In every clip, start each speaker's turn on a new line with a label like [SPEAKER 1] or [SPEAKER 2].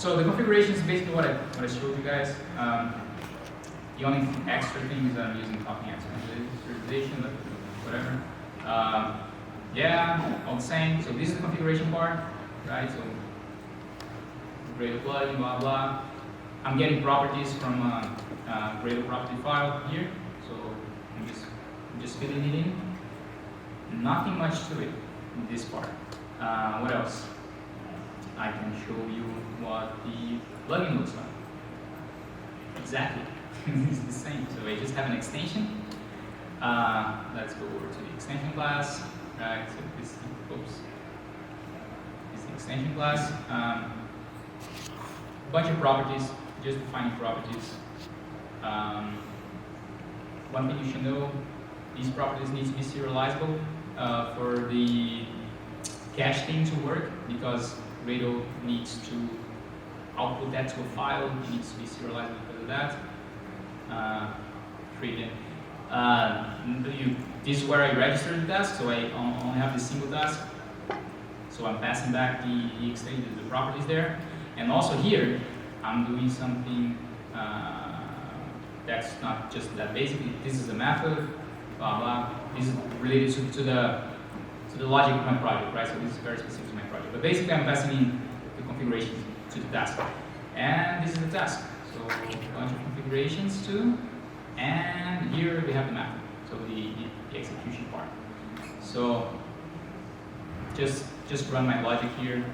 [SPEAKER 1] So the configuration is basically what I showed you guys. The only extra thing is that I'm using talking serialization, whatever. Yeah, all the same. So this is the configuration part, right? So Gradle plugin, blah blah. I'm getting properties from Gradle property file here. So I'm just filling it in. Nothing much to it in this part. What else? I can show you what the plugin looks like. Exactly. It's the same. So I just have an extension. Let's go over to the extension class. Right. So this is the extension class. Bunch of properties, just defining properties. One thing you should know: these properties need to be serializable for the cache thing to work, because Gradle needs to output that to a file. It needs to be serializable because of that. Trivia. This is where I register the task, so I only have this single task. So I'm passing back the properties there. And also here, I'm doing something that's not just that. Basically, this is a method, blah blah. This is related to the logic of my project, right? So this is very specific to my project. But basically, I'm passing in the configurations to the task. And this is the task. So a bunch of configurations too. And here we have the method. So the execution part. So just run my logic here.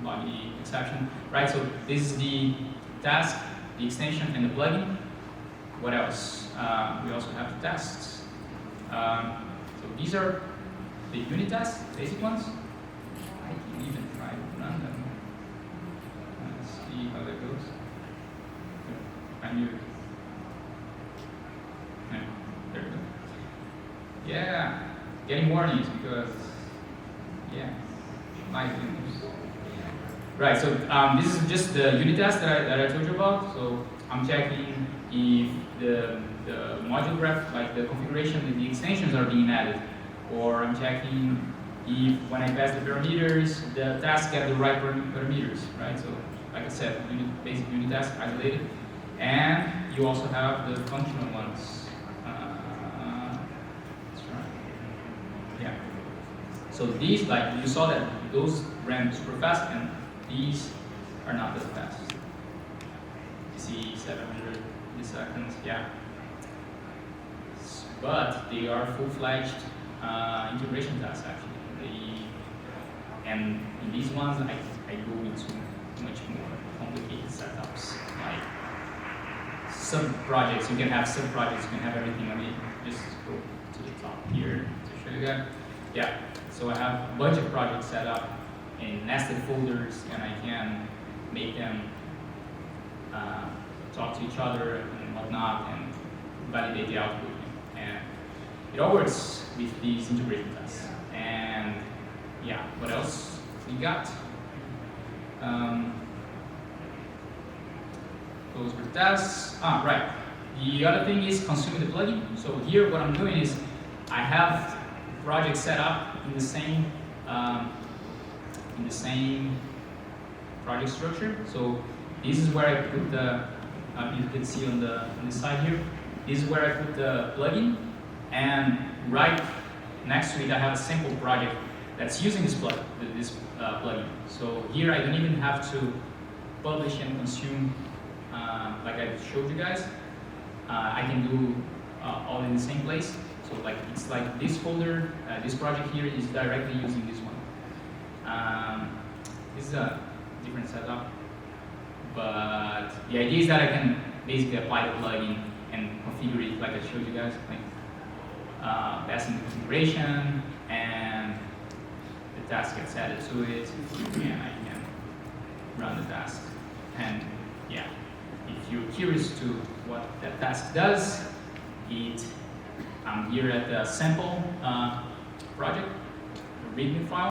[SPEAKER 1] Log the exception, right? So this is the task, the extension, and the plugin. What else? We also have the tests. So these are the unit tests, basic ones. I can even try to run them. Let's see how that goes. I knew it. Yeah, there we go. Yeah, getting warnings because, yeah, my goodness. Right, so this is just the unit test that I told you about. So I'm checking if the module graph, like the configuration and the extensions are being added. Or I'm checking if when I pass the parameters, the tasks get the right parameters, right? So like I said, basic unit test, isolated. And you also have the functional ones. That's right. Yeah. So these, like you saw that those ran super fast, and these are not that fast. You see 700 milliseconds, yeah. But they are full-fledged integration tasks actually. And in these ones, I go into much more complicated setups. Like sub-projects, you can have sub-projects, you can have everything. Let me just go to the top here to show you that. Yeah, so I have a bunch of projects set up in nested folders, and I can make them talk to each other and whatnot, and validate the output. And it all works with these integration tests. And yeah, what else we got? Those were tests. Right. The other thing is consuming the plugin. So here, what I'm doing is I have projects set up in the same project structure. So this is where I put the, you can see on the side here, this is where I put the plugin, and right next to it I have a sample project that's using this plugin. So here I don't even have to publish and consume like I showed you guys. I can do all in the same place. So like it's like this folder, this project here is directly using this one. This is a different setup, but the idea is that I can basically apply the plugin and configure it like I showed you guys, like passing the configuration, and the task gets added to it, and I can run the task. And yeah, if you're curious to what that task does, I'm here at the sample project, the README file.